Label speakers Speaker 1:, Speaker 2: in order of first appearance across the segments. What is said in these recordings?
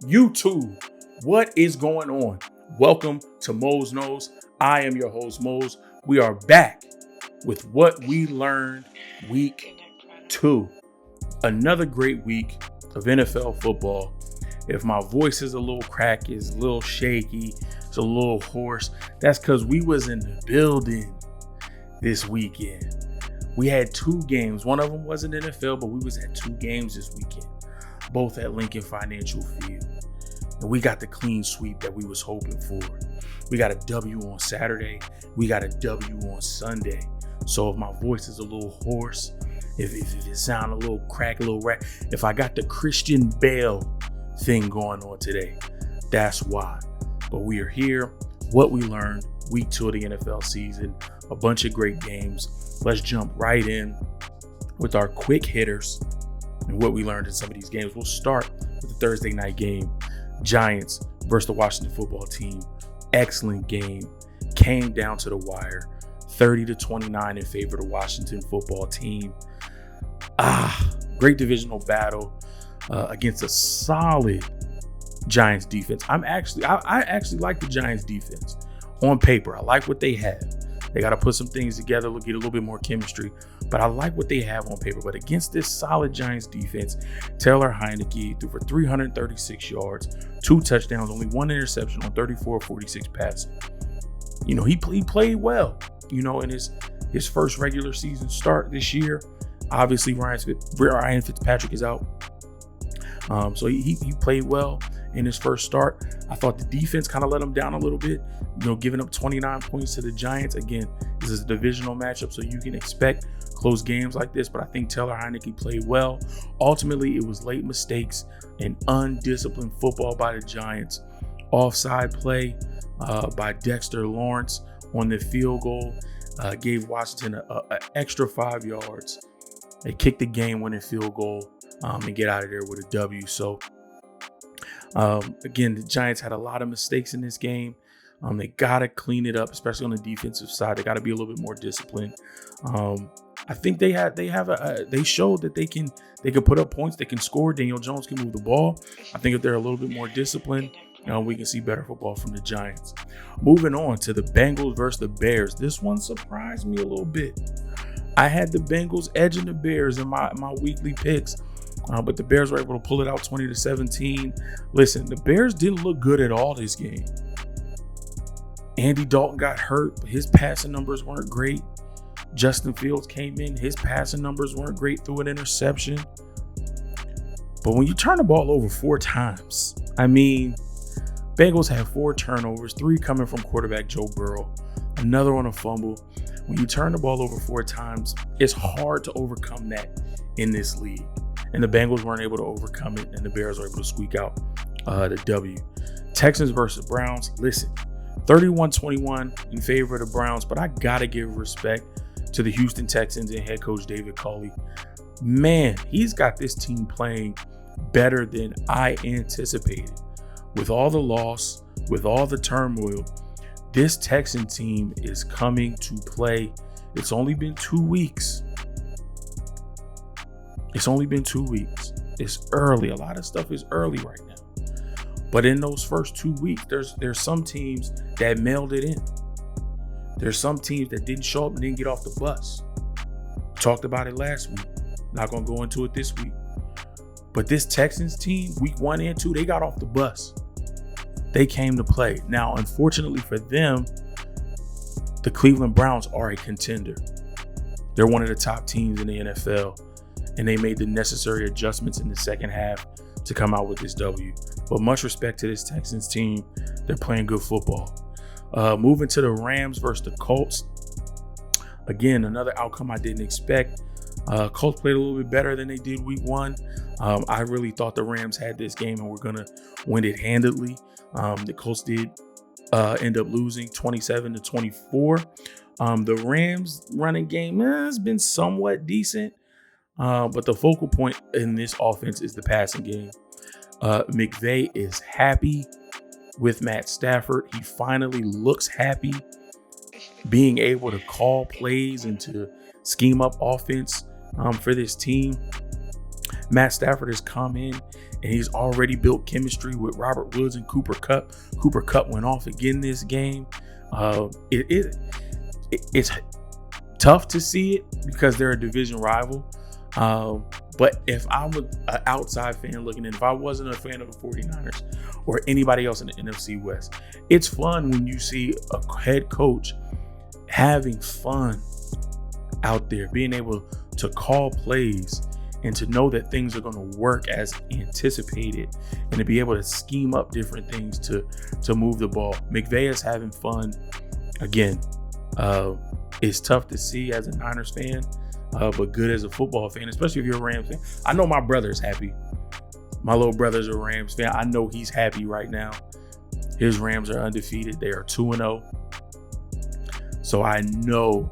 Speaker 1: YouTube, what is going on? Welcome to Mose Knows. I am your host, Mose. We are back with what we learned week 2. Another great week of NFL football. If my voice is a little cracky, it's a little shaky, it's a little hoarse, that's because we was in the building this weekend. We had 2 games. One of them wasn't NFL, but we was at 2 games this weekend, both at Lincoln Financial Field. And we got the clean sweep that we was hoping for. We got a W on Saturday. We got a W on Sunday. So if my voice is a little hoarse, if it sound a little crack, a little rat, if I got the Christian Bale thing going on today, that's why. But we are here. What we learned week 2 of the NFL season, a bunch of great games. Let's jump right in with our quick hitters and what we learned in some of these games. We'll start with the Thursday night game. Giants versus the Washington football team. Excellent game. Came down to the wire. 30-29 in favor of the Washington football team. Great divisional battle against a solid Giants defense. I actually like the Giants defense on paper. I like what they have. They got to put some things together, get a little bit more chemistry, but I like what they have on paper. But against this solid Giants defense, Taylor Heineke threw for 336 yards, 2 touchdowns, only 1 interception on 34-46 passing. You know, he played well, you know, in his first regular season start this year. Obviously, Ryan Fitzpatrick is out. So he played well in his first start. I thought the defense kind of let him down a little bit, you know, giving up 29 points to the Giants. Again, this is a divisional matchup, so you can expect close games like this, but I think Taylor Heineke played well. Ultimately, it was late mistakes and undisciplined football by the Giants. Offside play by Dexter Lawrence on the field goal gave Washington an extra 5 yards. They kicked the game-winning field goal and get out of there with a W. So, again, the Giants had a lot of mistakes in this game. They got to clean it up, especially on the defensive side. They got to be a little bit more disciplined. I think they showed that they can put up points, they can score. Daniel Jones can move the ball. I think if they're a little bit more disciplined, we can see better football from the Giants. Moving on to the Bengals versus the Bears. This one surprised me a little bit. I had the Bengals edging the Bears in my weekly picks, but the Bears were able to pull it out 20-17. Listen, the Bears didn't look good at all this game. Andy Dalton got hurt, but his passing numbers weren't great. Justin Fields came in, his passing numbers weren't great, threw an interception. But when you turn the ball over 4 times, I mean, Bengals had 4 turnovers, 3 coming from quarterback Joe Burrow, another on a fumble. When you turn the ball over 4 times, it's hard to overcome that in this league. And the Bengals weren't able to overcome it, and the Bears were able to squeak out the W. Texans versus Browns. Listen, 31-21 in favor of the Browns, but I got to give respect to the Houston Texans and head coach David Culley. Man, he's got this team playing better than I anticipated. With all the loss, with all the turmoil, this Texan team is coming to play. It's only been 2 weeks. It's early. A lot of stuff is early right now. But in those first 2 weeks, there's some teams that mailed it in. There's some teams that didn't show up and didn't get off the bus. Talked about it last week. Not going to go into it this week. But this Texans team, week 1 and 2, they got off the bus. They came to play. Now, unfortunately for them, the Cleveland Browns are a contender. They're one of the top teams in the NFL, and they made the necessary adjustments in the second half to come out with this W. But much respect to this Texans team. They're playing good football. Moving to the Rams versus the Colts. Again, another outcome I didn't expect. Colts played a little bit better than they did week 1. I really thought the Rams had this game and were going to win it handedly. The Colts did end up losing 27-24. The Rams running game has been somewhat decent, but the focal point in this offense is the passing game. McVay is happy with Matt Stafford. He finally looks happy being able to call plays and to scheme up offense for this team. Matt Stafford has come in and he's already built chemistry with Robert Woods and Cooper Kupp. Cooper Kupp went off again this game. It's tough to see it because they're a division rival. But if I'm an outside fan looking in, if I wasn't a fan of the 49ers or anybody else in the NFC West, it's fun when you see a head coach having fun out there, being able to call plays and to know that things are going to work as anticipated and to be able to scheme up different things to move the ball. McVay is having fun. Again, it's tough to see as a Niners fan, but good as a football fan, especially if you're a Rams fan. I know my brother's happy. My little brother's a Rams fan. I know he's happy right now. His Rams are undefeated. They are 2-0. So I know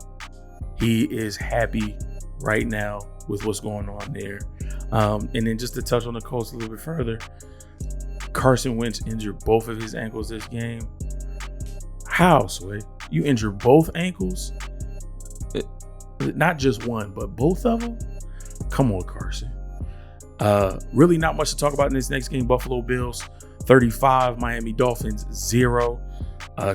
Speaker 1: he is happy right now with what's going on there. And then just to touch on the Colts a little bit further, Carson Wentz injured both of his ankles this game. How, Sway? You injured both ankles? Not just one, but both of them? Come on, Carson. Really not much to talk about in this next game. Buffalo Bills 35, Miami Dolphins 0.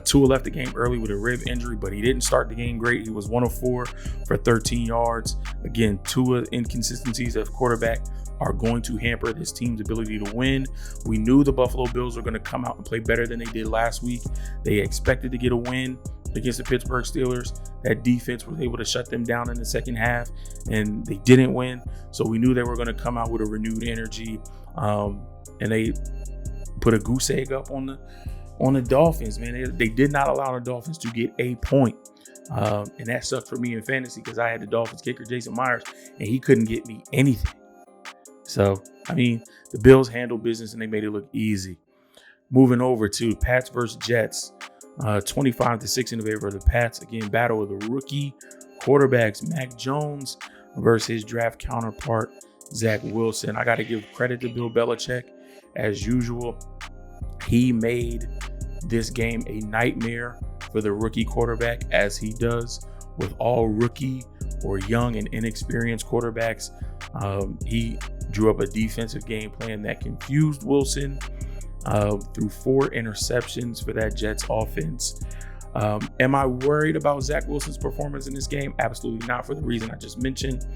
Speaker 1: Tua left the game early with a rib injury, but he didn't start the game great. He was 1 of 4 for 13 yards. Again, Tua inconsistencies as quarterback are going to hamper this team's ability to win. We knew the Buffalo Bills were going to come out and play better than they did last week. They expected to get a win against the Pittsburgh Steelers. That defense was able to shut them down in the second half, and they didn't win. So we knew they were going to come out with a renewed energy, and they put a goose egg up on the Dolphins, man. They did not allow the Dolphins to get a point. And that sucked for me in fantasy because I had the Dolphins kicker, Jason Myers, and he couldn't get me anything. So, I mean, the Bills handled business and they made it look easy. Moving over to Pats versus Jets, 25-6 in favor of the Pats. Again, battle of the rookie quarterbacks, Mac Jones versus his draft counterpart, Zach Wilson. I got to give credit to Bill Belichick. As usual, he made this game a nightmare for the rookie quarterback, as he does with all rookie or young and inexperienced quarterbacks. He drew up a defensive game plan that confused Wilson through 4 interceptions for that Jets offense. Am I worried about Zach Wilson's performance in this game? Absolutely not, for the reason I just mentioned.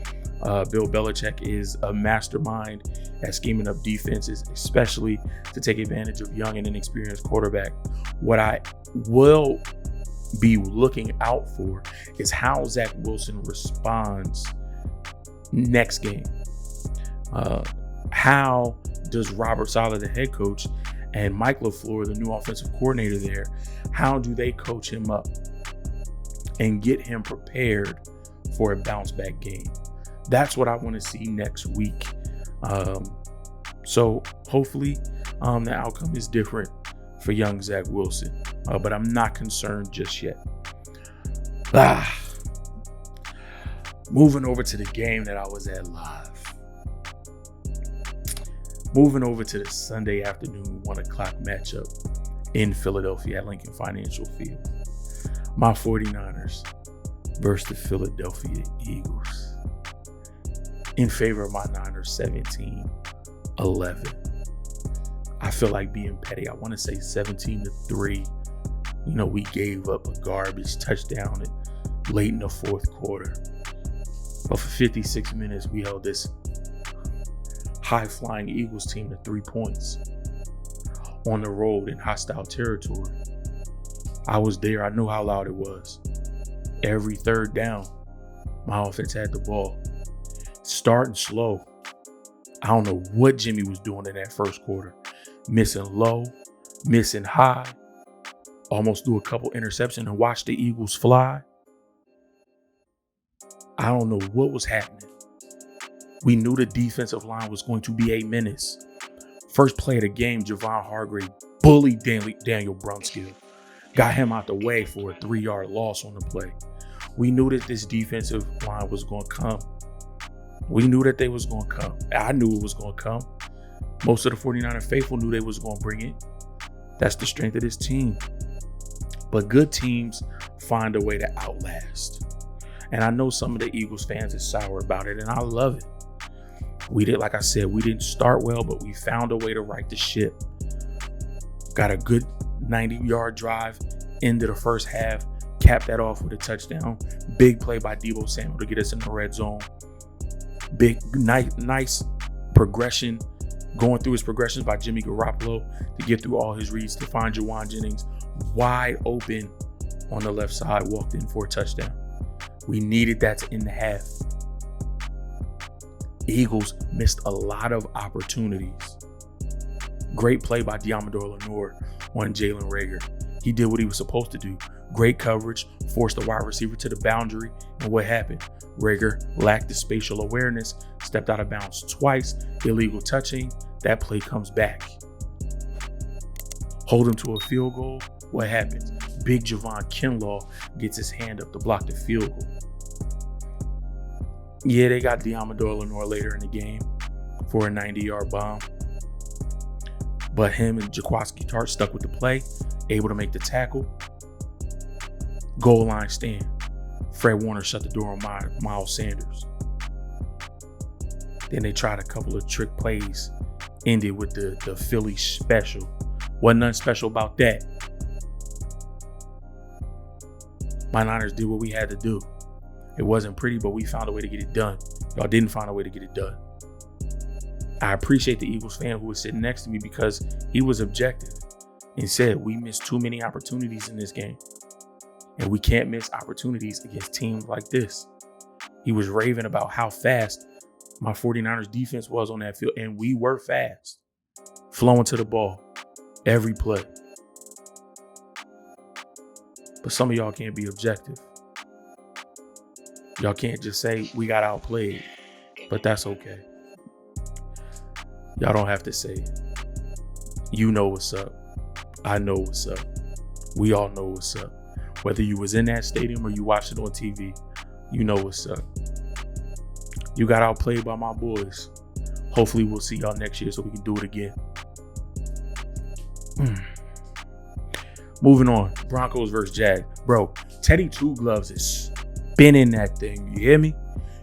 Speaker 1: Bill Belichick is a mastermind at scheming up defenses, especially to take advantage of young and inexperienced quarterback. What I will be looking out for is how Zach Wilson responds next game. How does Robert Saleh, the head coach, and Mike LaFleur, the new offensive coordinator there, how do they coach him up and get him prepared for a bounce back game? That's what I want to see next week. So hopefully the outcome is different for young Zach Wilson, but I'm not concerned just yet. Moving over to the game that I was at live. Moving over to the Sunday afternoon 1 o'clock matchup in Philadelphia at Lincoln Financial Field. My 49ers versus the Philadelphia Eagles. In favor of my Niners 17-11. I feel like being petty. I want to say 17-3. You know, we gave up a garbage touchdown late in the fourth quarter. But for 56 minutes, we held this high-flying Eagles team to 3 points on the road in hostile territory. I was there. I knew how loud it was. Every third down, my offense had the ball. Starting slow. I don't know what Jimmy was doing in that first quarter. Missing low, missing high. Almost threw a couple interceptions and watched the Eagles fly. I don't know what was happening. We knew the defensive line was going to be a menace. First play of the game, Javon Hargrave bullied Daniel Brunskill. Got him out the way for a 3-yard loss on the play. We knew that this defensive line was going to come. We knew that they was going to come. I knew it was going to come. Most of the 49er faithful knew they was going to bring it. That's the strength of this team. But good teams find a way to outlast. And I know some of the Eagles fans is sour about it, and I love it. Like I said, we didn't start well, but we found a way to right the ship. Got a good 90-yard drive into the first half, capped that off with a touchdown. Big play by Deebo Samuel to get us in the red zone. Big, nice progression, going through his progressions by Jimmy Garoppolo to get through all his reads to find Jawan Jennings wide open on the left side, walked in for a touchdown. We needed that to end the half. Eagles missed a lot of opportunities. Great play by Diamador Lenore on Jalen Reagor. He did what he was supposed to do. Great coverage, forced the wide receiver to the boundary, and what happened? Reagor lacked the spatial awareness, stepped out of bounds twice, illegal touching. That play comes back. Hold him to a field goal. What happens? Big Javon Kinlaw gets his hand up to block the field goal. Yeah, they got Diamador Lenore later in the game for a 90-yard bomb. But him and Jaquiski Tartt stuck with the play, able to make the tackle. Goal line stand. Fred Warner shut the door on Miles Sanders. Then they tried a couple of trick plays, ended with the Philly special. Wasn't nothing special about that. My Niners did what we had to do. It wasn't pretty, but we found a way to get it done. Y'all didn't find a way to get it done. I appreciate the Eagles fan who was sitting next to me because he was objective and said we missed too many opportunities in this game. And we can't miss opportunities against teams like this. He was raving about how fast my 49ers defense was on that field. And we were fast. Flowing to the ball. Every play. But some of y'all can't be objective. Y'all can't just say we got outplayed. But that's okay. Y'all don't have to say it. You know what's up. I know what's up. We all know what's up. Whether you was in that stadium or you watched it on TV, you know what's up. You got outplayed by my boys. Hopefully we'll see y'all next year so we can do it again. Moving on. Broncos versus Jags. Bro, Teddy Two Gloves is spinning that thing. You hear me?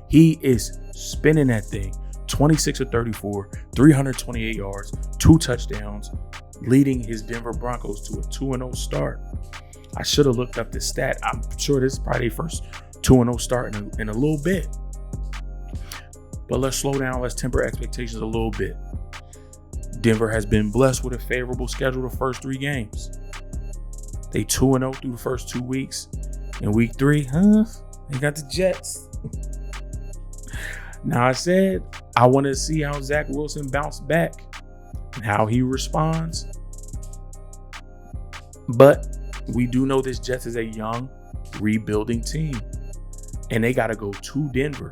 Speaker 1: He is spinning that thing. 26 of 34, 328 yards, 2 touchdowns, leading his Denver Broncos to a 2-0 start. I should have looked up the stat. I'm sure this is probably their first 2-0 start in a little bit. But let's slow down. Let's temper expectations a little bit. Denver has been blessed with a favorable schedule the first 3 games. They 2-0 through the first 2 weeks. In week 3, they got the Jets. Now I said I want to see how Zach Wilson bounced back and how he responds. But we do know this Jets is a young, rebuilding team. And they got to go to Denver.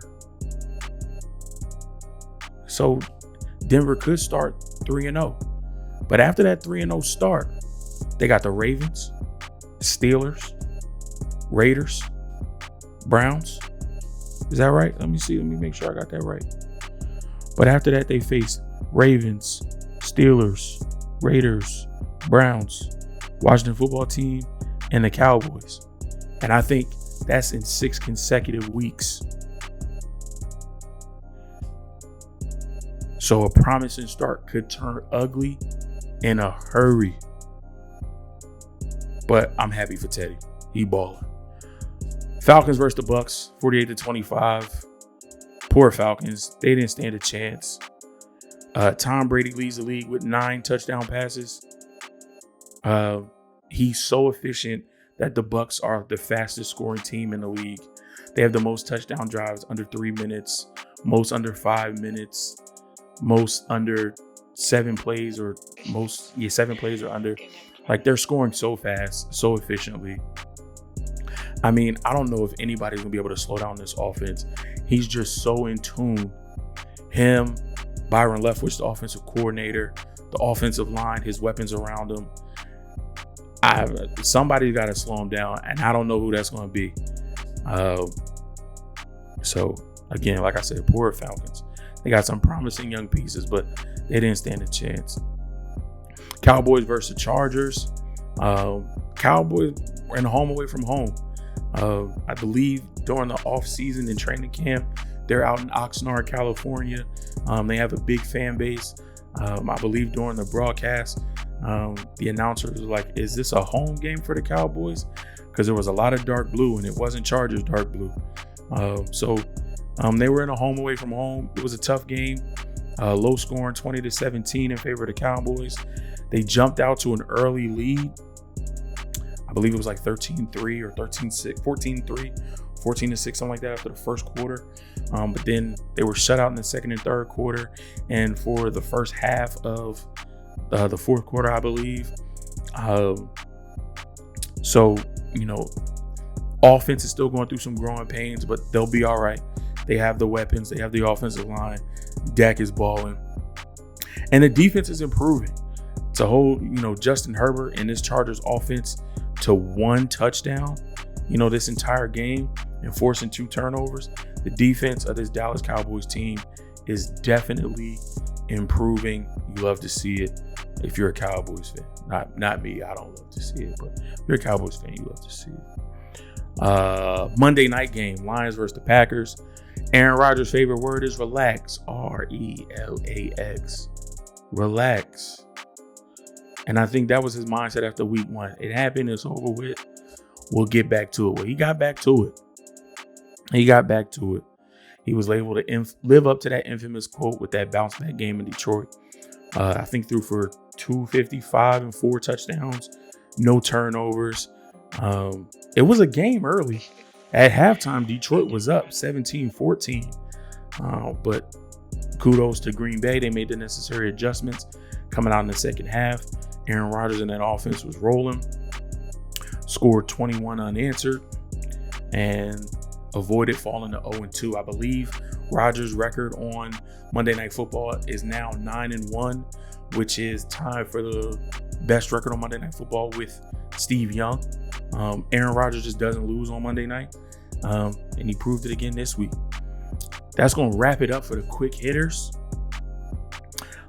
Speaker 1: So Denver could start 3-0. But after that 3-0 start, they got the Ravens, Steelers, Raiders, Browns. Is that right? Let me see. Let me make sure I got that right. But after that, they face Ravens, Steelers, Raiders, Browns, Washington football team, and the Cowboys. And I think that's in 6 consecutive weeks. So a promising start could turn ugly in a hurry. But I'm happy for Teddy. He balling. Falcons versus the Bucks, 48-25. Poor Falcons. They didn't stand a chance. Tom Brady leads the league with 9 touchdown passes. He's so efficient that the Bucks are the fastest scoring team in the league. They have the most touchdown drives under 3 minutes, most under 5 minutes, most under 7 plays or 7 plays or under. Like, they're scoring so fast, so efficiently. I mean, I don't know if anybody's going to be able to slow down this offense. He's just so in tune. Him, Byron Leftwich, the offensive coordinator, the offensive line, his weapons around him. Somebody's got to slow him down, and I don't know who that's going to be. So, again, like I said, poor Falcons. They got some promising young pieces, but they didn't stand a chance. Cowboys versus Chargers. Cowboys ran home away from home. I believe during the off season in training camp, they're out in Oxnard, California. They have a big fan base. I believe during the broadcast, the announcer was like, is this a home game for the Cowboys? Because there was a lot of dark blue and it wasn't Chargers dark blue. So they were in a home away from home. It was a tough game, low scoring 20-17 in favor of the Cowboys. They jumped out to an early lead. I believe it was like 13-3 or 13-6, 14-3, 14-6, something like that after the first quarter. But then they were shut out in the second and third quarter. And for the first half of the fourth quarter, I believe. So, offense is still going through some growing pains, but they'll be all right. They have the weapons. They have the offensive line. Dak is balling. And the defense is improving. To hold, Justin Herbert and this Chargers offense to one touchdown, this entire game and forcing 2 turnovers, the defense of this Dallas Cowboys team is definitely improving. You love to see it if you're a Cowboys fan. Not me. I don't love to see it, but if you're a Cowboys fan, you love to see it. Monday night game, Lions versus the Packers. Aaron Rodgers' favorite word is relax. RELAX. Relax. And I think that was his mindset after week 1. It happened. It's over with. We'll get back to it. Well, he got back to it. He was able to live up to that infamous quote with that bounce back game in Detroit. I think threw for 255 and 4 touchdowns, no turnovers. It was a game early. At halftime, Detroit was up 17-14. But kudos to Green Bay. They made the necessary adjustments coming out in the second half. Aaron Rodgers and that offense was rolling. Scored 21 unanswered and avoided falling to 0-2. I believe Rodgers' record on Monday Night Football is now 9-1, which is tied for the best record on Monday Night Football with Steve Young. Aaron Rodgers just doesn't lose on Monday night, and he proved it again this week. That's going to wrap it up for the quick hitters.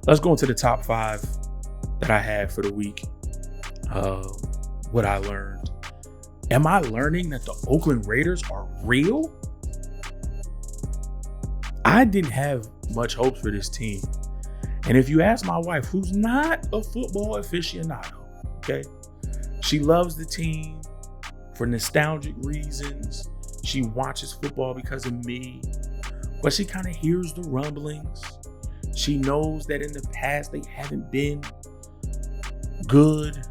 Speaker 1: Let's go into the top 5 that I had for the week. What I learned. Am I learning that the Oakland Raiders are real? I didn't have much hopes for this team. And if you ask my wife, who's not a football aficionado, okay? She loves the team for nostalgic reasons. She watches football because of me. But she kind of hears the rumblings. She knows that in the past they haven't been good.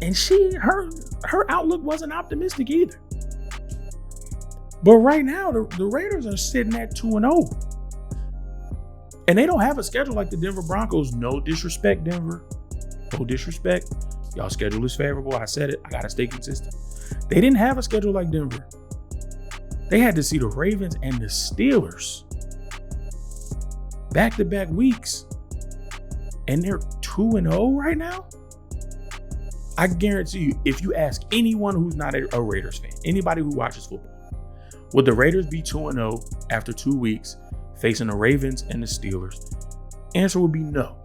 Speaker 1: And her outlook wasn't optimistic either. But right now, the Raiders are sitting at 2-0. And they don't have a schedule like the Denver Broncos. No disrespect, Denver. No disrespect. Y'all schedule is favorable. I said it. I got to stay consistent. They didn't have a schedule like Denver. They had to see the Ravens and the Steelers back-to-back weeks. And they're 2-0 right now? I guarantee you, if you ask anyone who's not a Raiders fan, anybody who watches football, would the Raiders be 2-0 after 2 weeks facing the Ravens and the Steelers? Answer would be no.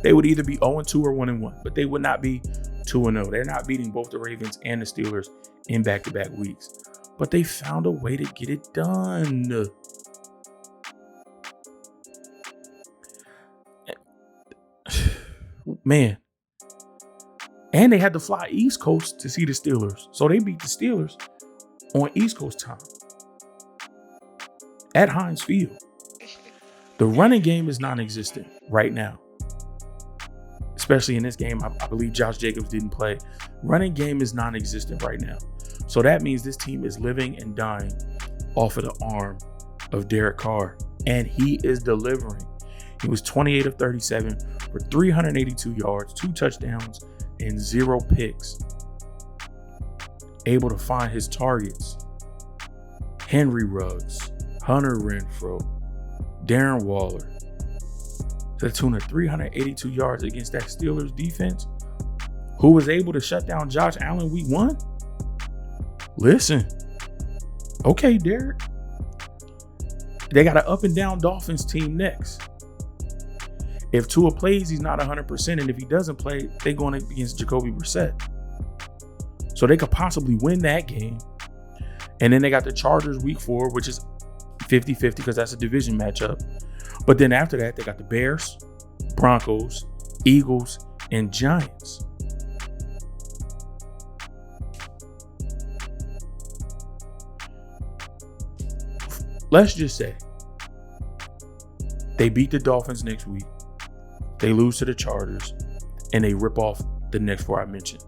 Speaker 1: They would either be 0-2 or 1-1, but they would not be 2-0. They're not beating both the Ravens and the Steelers in back-to-back weeks. But they found a way to get it done. Man. And they had to fly East Coast to see the Steelers. So they beat the Steelers on East Coast time at Heinz Field. The running game is non-existent right now. Especially in this game, I believe Josh Jacobs didn't play. Running game is non-existent right now. So that means this team is living and dying off of the arm of Derek Carr. And he is delivering. He was 28 of 37 for 382 yards, 2 touchdowns, and 0 picks. Able to find his targets. Henry Ruggs, Hunter Renfrow, Darren Waller. To the tune of 382 yards against that Steelers defense, who was able to shut down Josh Allen week 1. Listen. Okay, Derek. They got an up and down Dolphins team next. If Tua plays, he's not 100%. And if he doesn't play, they're going against Jacoby Brissett. So they could possibly win that game. And then they got the Chargers week 4, which is 50-50 because that's a division matchup. But then after that, they got the Bears, Broncos, Eagles, and Giants. Let's just say they beat the Dolphins next week, they lose to the Chargers, and they rip off the next 4 I mentioned.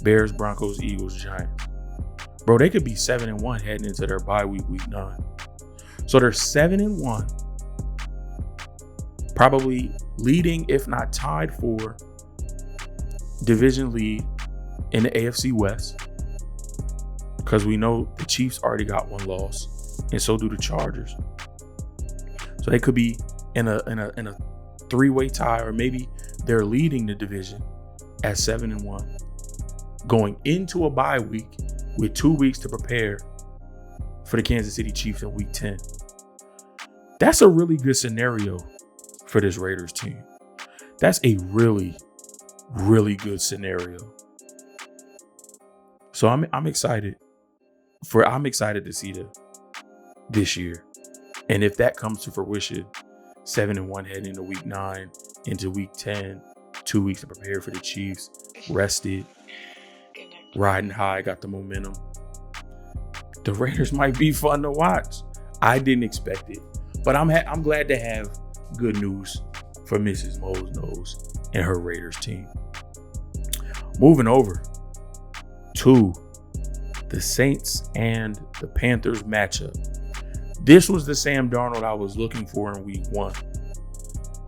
Speaker 1: Bears, Broncos, Eagles, Giants. Bro, they could be 7-1 heading into their bye week, week 9. So they're 7-1, probably leading, if not tied for division lead in the AFC West, because we know the Chiefs already got 1 loss, and so do the Chargers. So they could be in a 3-way tie, or maybe they're leading the division at 7-1, going into a bye week with 2 weeks to prepare for the Kansas City Chiefs in week 10. That's a really good scenario for this Raiders team. That's a really, really good scenario. So I'm excited to see this year. And if that comes to fruition, 7-1 heading into week 9, into week 10, 2 weeks to prepare for the Chiefs, rested, riding high, got the momentum. The Raiders might be fun to watch. I didn't expect it, but I'm glad to have good news for Mrs. Mose and her Raiders team. Moving over to the Saints and the Panthers matchup. This was the Sam Darnold I was looking for in week 1.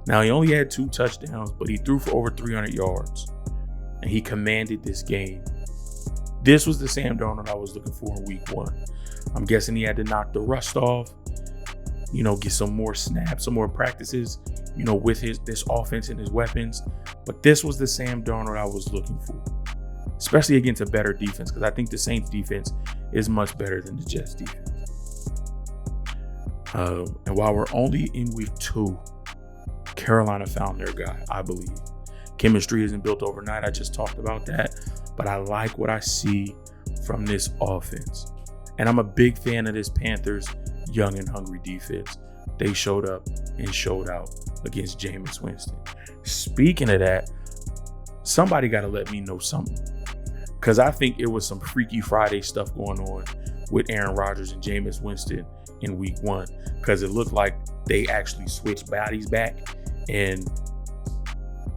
Speaker 1: Now, he only had 2 touchdowns, but he threw for over 300 yards, and he commanded this game. This was the Sam Darnold I was looking for in week 1. I'm guessing he had to knock the rust off, get some more snaps, some more practices, with this offense and his weapons. But this was the Sam Darnold I was looking for, especially against a better defense, because I think the Saints defense is much better than the Jets defense. And while we're only in week 2, Carolina found their guy, I believe. Chemistry isn't built overnight. I just talked about that. But I like what I see from this offense. And I'm a big fan of this Panthers young and hungry defense. They showed up and showed out against Jameis Winston. Speaking of that, somebody got to let me know something, because I think it was some Freaky Friday stuff going on with Aaron Rodgers and Jameis Winston in week 1, because it looked like they actually switched bodies back, and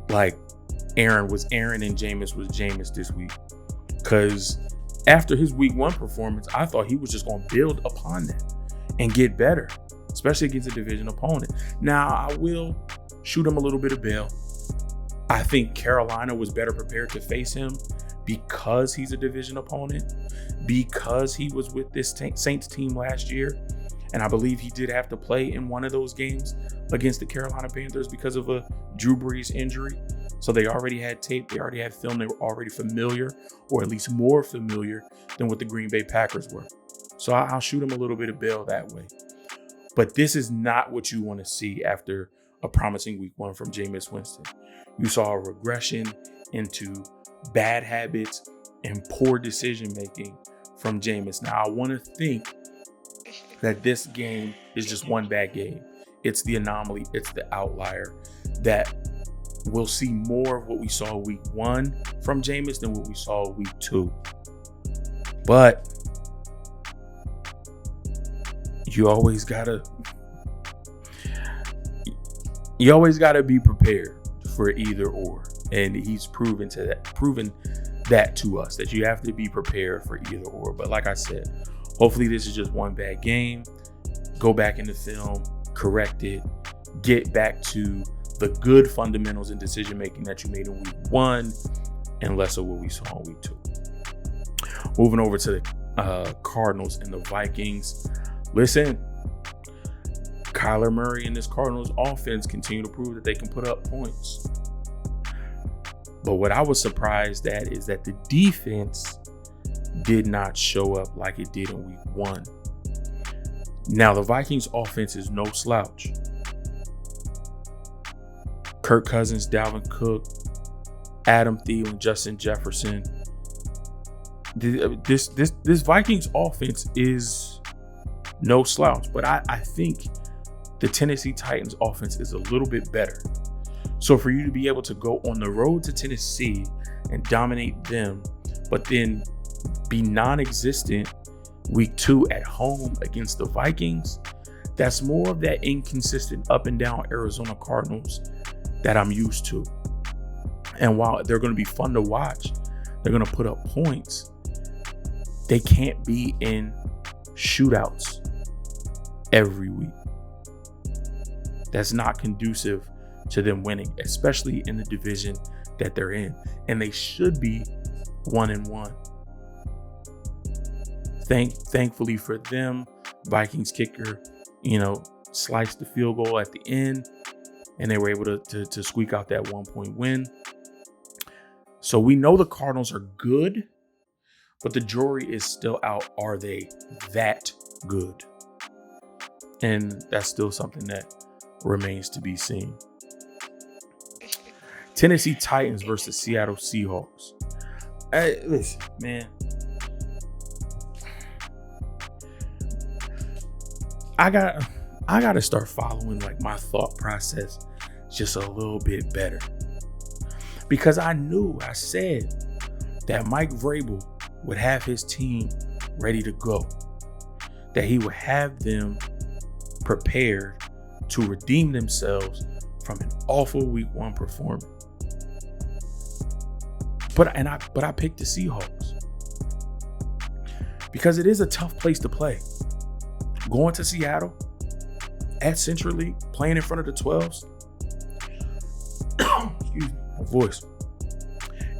Speaker 1: like Aaron was Aaron and Jameis was Jameis this week. Because after his week 1 performance, I thought he was just going to build upon that and get better, especially against a division opponent. Now, I will shoot him a little bit of bail. I think Carolina was better prepared to face him because he's a division opponent, because he was with this Saints team last year. And I believe he did have to play in one of those games against the Carolina Panthers because of a Drew Brees injury. So they already had tape. They already had film. They were already familiar, or at least more familiar than what the Green Bay Packers were. So I'll shoot him a little bit of bail that way. But this is not what you want to see after a promising week 1 from Jameis Winston. You saw a regression into bad habits and poor decision-making from Jameis. Now, I want to think that this game is just one bad game. It's the anomaly. It's the outlier that we'll see more of what we saw week 1 from Jameis than what we saw week 2. But you always gotta be prepared for either or. And he's proven that to us, that you have to be prepared for either or. But like I said, hopefully this is just one bad game. Go back in the film, correct it, get back to the good fundamentals and decision making that you made in week 1, and less of what we saw in week 2. Moving over to the Cardinals and the Vikings. Listen, Kyler Murray and this Cardinals offense continue to prove that they can put up points. But what I was surprised at is that the defense did not show up like it did in week 1. Now, the Vikings offense is no slouch. Kirk Cousins, Dalvin Cook, Adam Thielen, Justin Jefferson. This Vikings offense is no slouch, but I think the Tennessee Titans offense is a little bit better. So for you to be able to go on the road to Tennessee and dominate them, but then be non-existent week 2 at home against the Vikings, that's more of that inconsistent up and down Arizona Cardinals that I'm used to. And while they're going to be fun to watch, they're going to put up points, they can't be in shootouts every week. That's not conducive to them winning, especially in the division that they're in. And they should be 1-1. Thankfully for them, Vikings kicker, sliced the field goal at the end, and they were able to squeak out that 1-point win. So we know the Cardinals are good, but the jury is still out. Are they that good? And that's still something that remains to be seen. Tennessee Titans versus Seattle Seahawks. Listen, man. I gotta start following my thought process just a little bit better. Because I said that Mike Vrabel would have his team ready to go. That he would have them prepared to redeem themselves from an awful week 1 performance. But I picked the Seahawks because it is a tough place to play. Going to Seattle at Central League, playing in front of the 12s. Excuse me, my voice.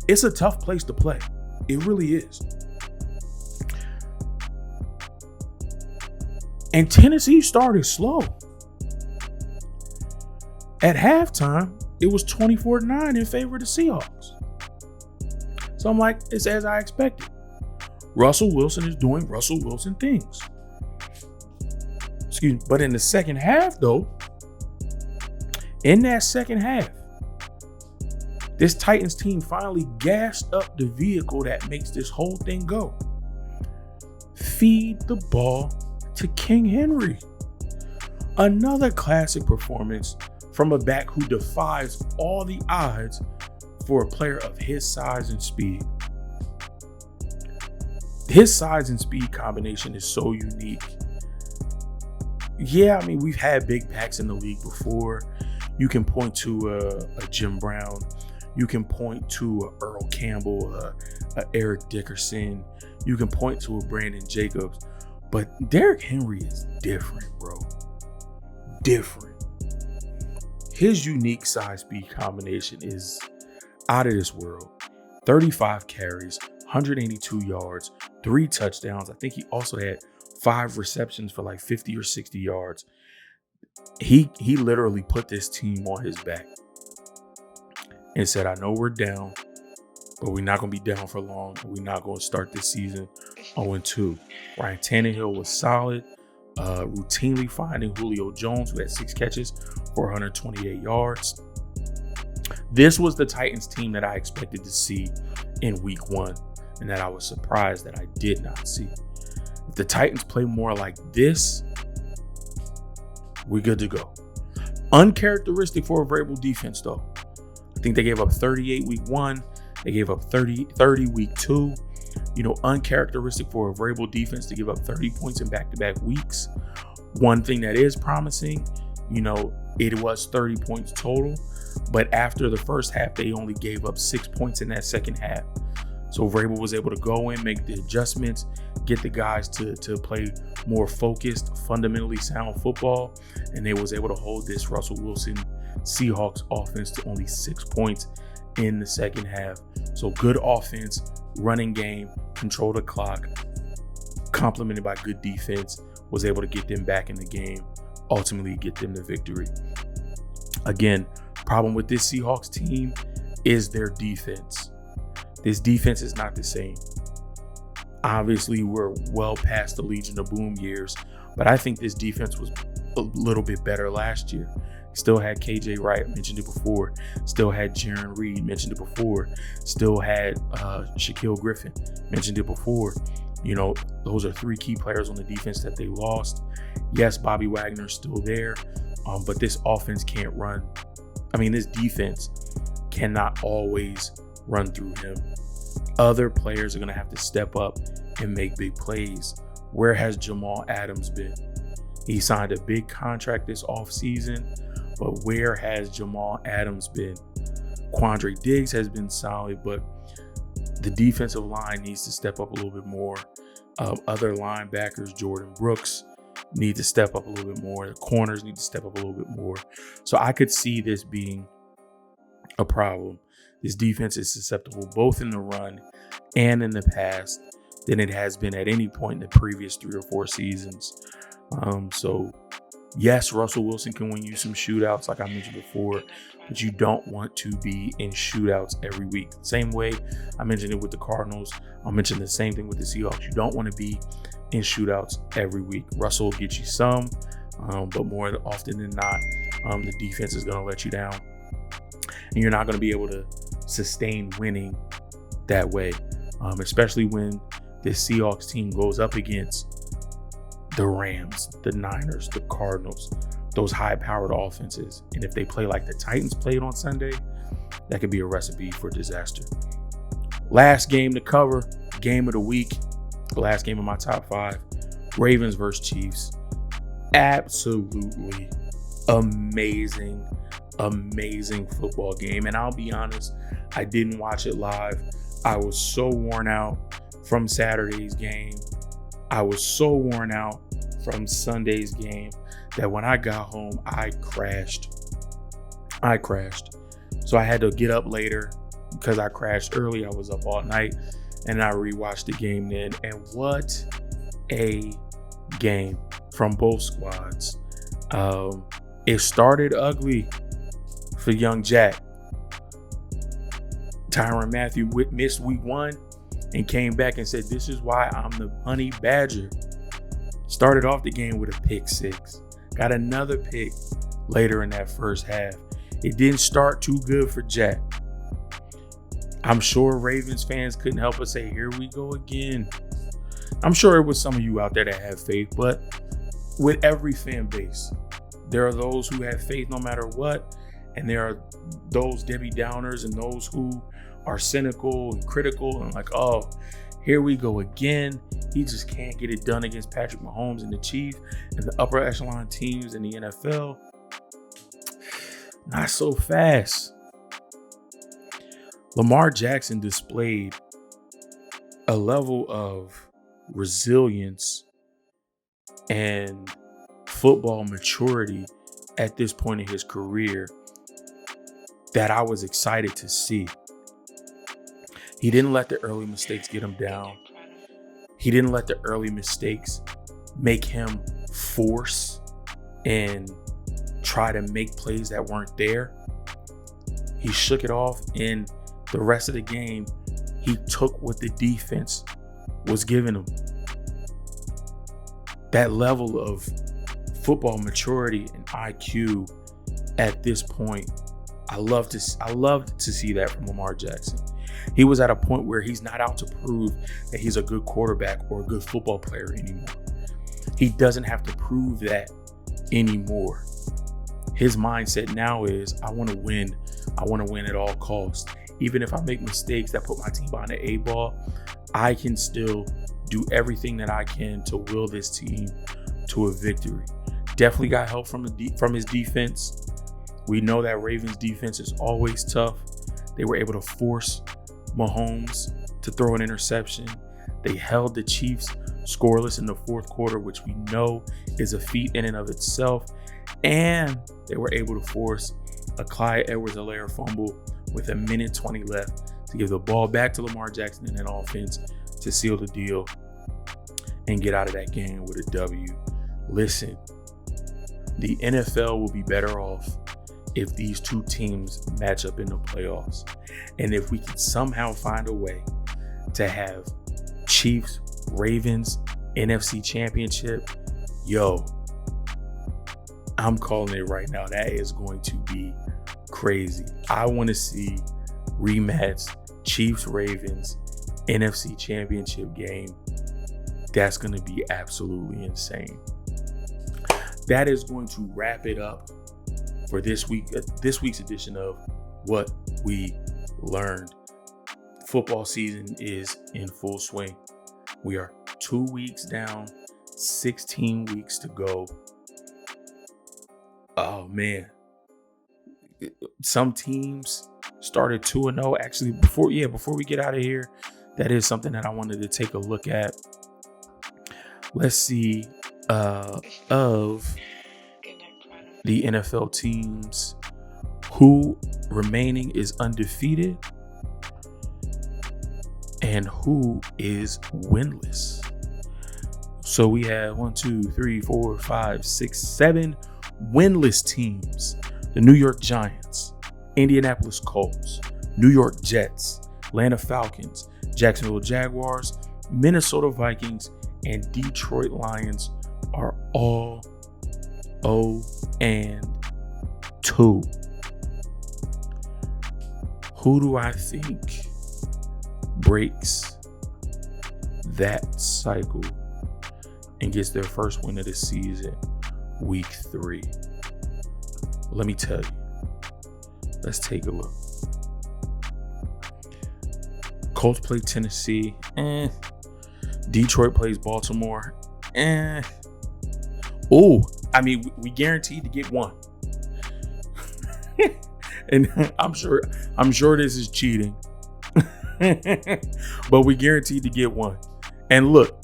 Speaker 1: It's a tough place to play. It really is. And Tennessee started slow. At halftime, it was 24-9 in favor of the Seahawks. So I'm like, it's as I expected. Russell Wilson is doing Russell Wilson things. Excuse me. But in the second half, though, this Titans team finally gassed up the vehicle that makes this whole thing go. Feed the ball to King Henry. Another classic performance from a back who defies all the odds for a player of his size and speed. His size and speed combination is so unique. Yeah, we've had big backs in the league before. You can point to a Jim Brown. You can point to a Earl Campbell, a Eric Dickerson. You can point to a Brandon Jacobs. But Derrick Henry is different, bro. Different. His unique size-speed combination is out of this world. 35 carries, 182 yards, 3 touchdowns. I think he also had 5 receptions for 50 or 60 yards. He literally put this team on his back and said, I know we're down, but we're not going to be down for long. We're not going to start this season 0-2. Ryan Tannehill was solid, routinely finding Julio Jones, who had 6 catches for 128 yards. This was the Titans team that I expected to see in week 1 and that I was surprised that I did not see. If the Titans play more like this, we're good to go. Uncharacteristic for a Vrabel defense, though. I think they gave up 38 week 1. They gave up 30 week 2. Uncharacteristic for a Vrabel defense to give up 30 points in back-to-back weeks. One thing that is promising, it was 30 points total, but after the first half, they only gave up 6 points in that second half. So Vrabel was able to go in, make the adjustments, get the guys to play more focused, fundamentally sound football, and they was able to hold this Russell Wilson Seahawks offense to only 6 points in the second half. So good offense, running game, control the clock, complemented by good defense, was able to get them back in the game, ultimately get them the victory. Again, problem with this Seahawks team is their defense. This defense is not the same. Obviously, we're well past the Legion of Boom years, but I think this defense was a little bit better last year. Still had KJ Wright, mentioned it before. Still had Jaron Reed, mentioned it before. Still had Shaquille Griffin, mentioned it before. You know, those are 3 key players on the defense that they lost. Yes, Bobby Wagner's still there, but this offense can't run. I mean, this defense cannot always run through him. Other players are going to have to step up and make big plays. Where has Jamal Adams been? He signed a big contract this offseason, but where has Jamal Adams been? Quandre Diggs has been solid, but the defensive line needs to step up a little bit more. Other linebackers, Jordan Brooks, need to step up a little bit more. The corners need to step up a little bit more. So I could see this being a problem. This defense is susceptible both in the run and in the pass than it has been at any point in the previous 3 or 4 seasons. So yes, Russell Wilson can win you some shootouts like I mentioned before, but you don't want to be in shootouts every week. Same way I mentioned it with the Cardinals. I'll mention the same thing with the Seahawks. You don't want to be in shootouts every week. Russell will get you some, but more often than not, the defense is going to let you down. And you're not going to be able to sustain winning that way, especially when this Seahawks team goes up against the Rams, the Niners, the Cardinals, those high-powered offenses. And if they play like the Titans played on Sunday, that could be a recipe for disaster. Last game to cover, game of the week, last game of my top 5, Ravens versus Chiefs. Absolutely amazing football game. And I'll be honest, I didn't watch it live. I was so worn out from Saturday's game. I was so worn out from Sunday's game that when I got home, I crashed. So I had to get up later because I crashed early. I was up all night and I rewatched the game then. And what a game from both squads. It started ugly for young Jack. Tyrann Mathieu missed week 1 and came back and said, "This is why I'm the honey badger." Started off the game with a pick 6. Got another pick later in that first half. It didn't start too good for Jack. I'm sure Ravens fans couldn't help but say, "Here we go again." I'm sure it was some of you out there that have faith, but with every fan base, there are those who have faith no matter what, and there are those Debbie Downers and those who are cynical and critical and like, "Oh, here we go again. He just can't get it done against Patrick Mahomes and the Chiefs and the upper echelon teams in the NFL." Not so fast. Lamar Jackson displayed a level of resilience and football maturity at this point in his career that I was excited to see. He didn't let the early mistakes get him down. He didn't let the early mistakes make him force and try to make plays that weren't there. He shook it off, and the rest of the game, he took what the defense was giving him. That level of football maturity and IQ at this point, I loved to see that from Lamar Jackson. He was at a point where he's not out to prove that he's a good quarterback or a good football player anymore. He doesn't have to prove that anymore. His mindset now is, I want to win. I want to win at all costs. Even if I make mistakes that put my team behind the 8-ball, I can still do everything that I can to will this team to a victory. Definitely got help from his defense. We know that Ravens defense is always tough. They were able to force Mahomes to throw an interception. They held the Chiefs scoreless in the fourth quarter, which we know is a feat in and of itself. And they were able to force a Clyde Edwards-Helaire fumble with 1:20 left to give the ball back to Lamar Jackson in that offense to seal the deal and get out of that game with a W. Listen, the NFL will be better off if these two teams match up in the playoffs. And if we can somehow find a way to have Chiefs, Ravens, NFC Championship, I'm calling it right now. That is going to be crazy. I want to see rematch Chiefs-Ravens NFC Championship game. That's going to be absolutely insane. That is going to wrap it up for this week's edition of What We Learned. Football season is in full swing. We are 2 weeks down, 16 weeks to go. Oh man, some teams started 2-0. Actually, before we get out of here, that is something that I wanted to take a look at. Let's see, of the NFL teams, who remaining is undefeated and who is winless. So we have 7 winless teams. The New York Giants, Indianapolis Colts, New York Jets, Atlanta Falcons, Jacksonville Jaguars, Minnesota Vikings, and Detroit Lions are all 0-2. Who do I think breaks that cycle and gets their first win of the season, week 3? Let me tell you. Let's take a look. Colts play Tennessee. Detroit plays Baltimore. Oh, I mean, we guaranteed to get one. And I'm sure this is cheating. But we guaranteed to get one. And look,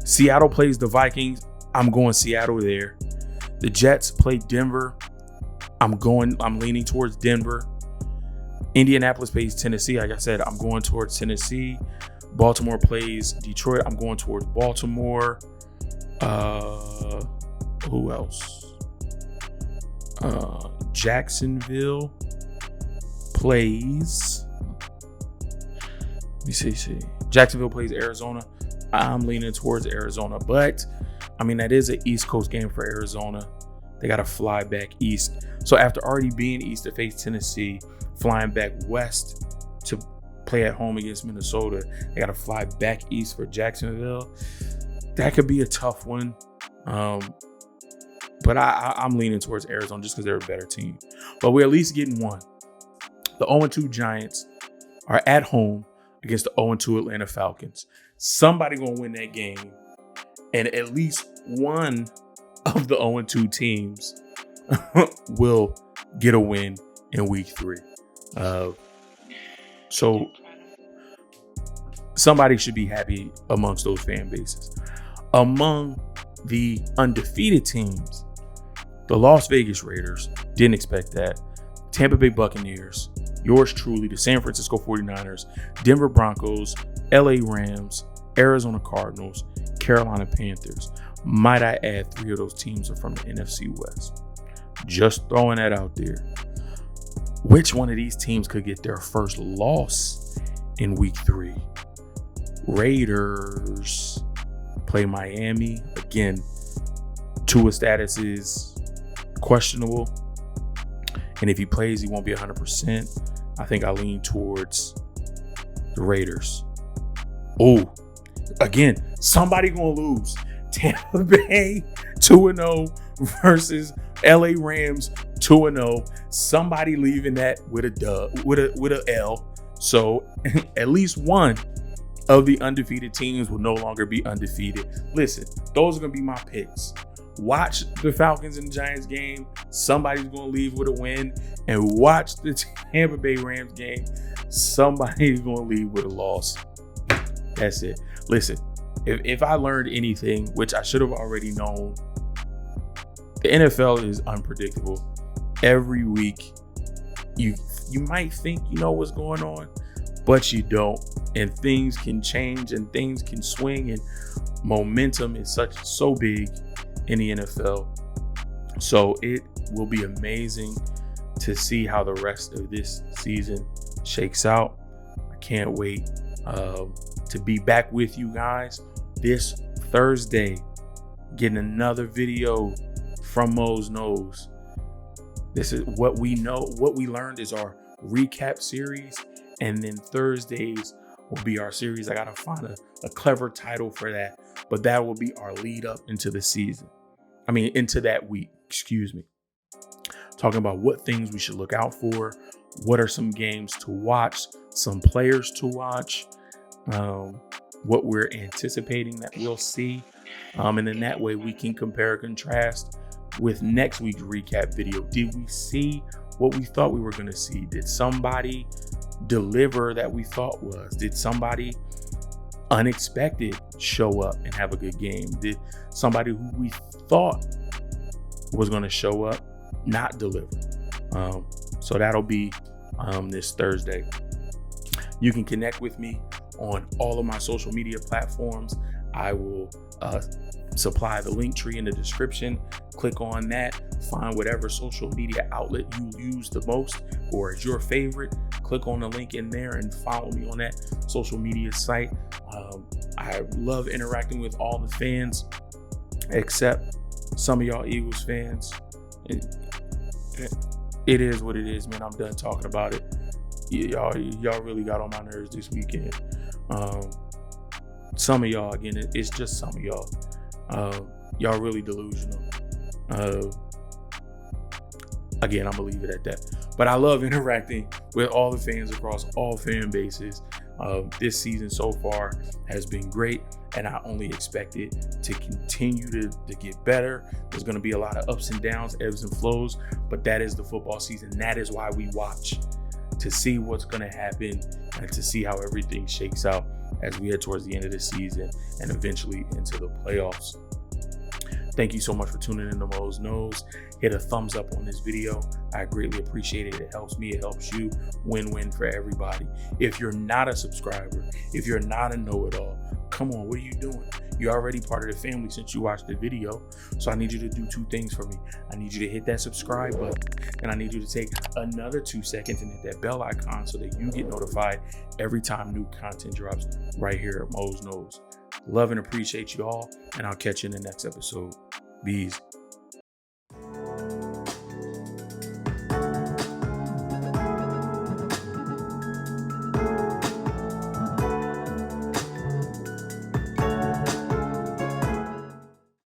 Speaker 1: Seattle plays the Vikings. I'm going Seattle there. The Jets play Denver. I'm leaning towards Denver. Indianapolis plays Tennessee. Like I said, I'm going towards Tennessee. Baltimore plays Detroit. I'm going towards Baltimore. Who else? Jacksonville plays. Let me see. Jacksonville plays Arizona. I'm leaning towards Arizona, but I mean, that is an East Coast game for Arizona. They got to fly back east. So after already being east to face Tennessee, flying back west to play at home against Minnesota, they got to fly back east for Jacksonville. That could be a tough one. But I'm leaning towards Arizona just because they're a better team. But we're at least getting one. The 0-2 Giants are at home against the 0-2 Atlanta Falcons. Somebody going to win that game. And at least one of the 0-2 teams will get a win in week 3. So somebody should be happy amongst those fan bases. Among the undefeated teams, the Las Vegas Raiders, didn't expect that. Tampa Bay Buccaneers, yours truly, the San Francisco 49ers, Denver Broncos, LA Rams, Arizona Cardinals, Carolina Panthers. Might I add, 3 of those teams are from the NFC West. Just throwing that out there. Which one of these teams could get their first loss in week 3? Raiders play Miami. Again, Tua status is questionable. And if he plays, he won't be 100%. I think I lean towards the Raiders. Oh, again, somebody going to lose. Tampa Bay 2-0 versus LA Rams 2-0. Somebody leaving that with a dub, with a L. So at least one of the undefeated teams will no longer be undefeated. Listen, those are going to be my picks. Watch the Falcons and Giants game. Somebody's going to leave with a win. And watch the Tampa Bay Rams game. Somebody's going to leave with a loss. That's it. Listen, if I learned anything, which I should have already known, the NFL is unpredictable. Every week, you might think you know what's going on, but you don't. And things can change and things can swing, and momentum is so big in the NFL. So it will be amazing to see how the rest of this season shakes out. I can't wait to be back with you guys this Thursday, getting another video from Mose Knows. This is what we know. What we learned is our recap series. And then Thursdays will be our series. I got to find a clever title for that. But that will be our lead up into the season. Into that week, excuse me. Talking about what things we should look out for. What are some games to watch? Some players to watch. What we're anticipating that we'll see. And then that way we can compare and contrast with next week's recap video. Did we see what we thought we were going to see? Did somebody deliver that we thought was? Did somebody unexpected show up and have a good game? Did somebody who we thought was going to show up not deliver? So that'll be this Thursday. You can connect with me on all of my social media platforms. I will supply the link tree in the description. Click on that. Find whatever social media outlet you use the most or is your favorite. Click on the link in there and follow me on that social media site. I love interacting with all the fans, except some of y'all Eagles fans. It is what it is, man. I'm done talking about it. Y'all really got on my nerves this weekend. Some of y'all, again, it's just some of y'all. Y'all really delusional. Again, I'm gonna leave it at that. But I love interacting with all the fans across all fan bases. This season so far has been great, and I only expect it to continue to get better. There's going to be a lot of ups and downs, ebbs and flows, but that is the football season. That is why we watch, to see what's going to happen and to see how everything shakes out as we head towards the end of the season and eventually into the playoffs. Thank you so much for tuning in to Mose Knows. Hit a thumbs up on this video. I greatly appreciate it. It helps me. It helps you. Win-win for everybody. If you're not a subscriber, if you're not a know-it-all, come on, what are you doing? You're already part of the family since you watched the video. So I need you to do two things for me. I need you to hit that subscribe button, and I need you to take another 2 seconds and hit that bell icon so that you get notified every time new content drops right here at Mose Knows. Love and appreciate you all, and I'll catch you in the next episode. Bees.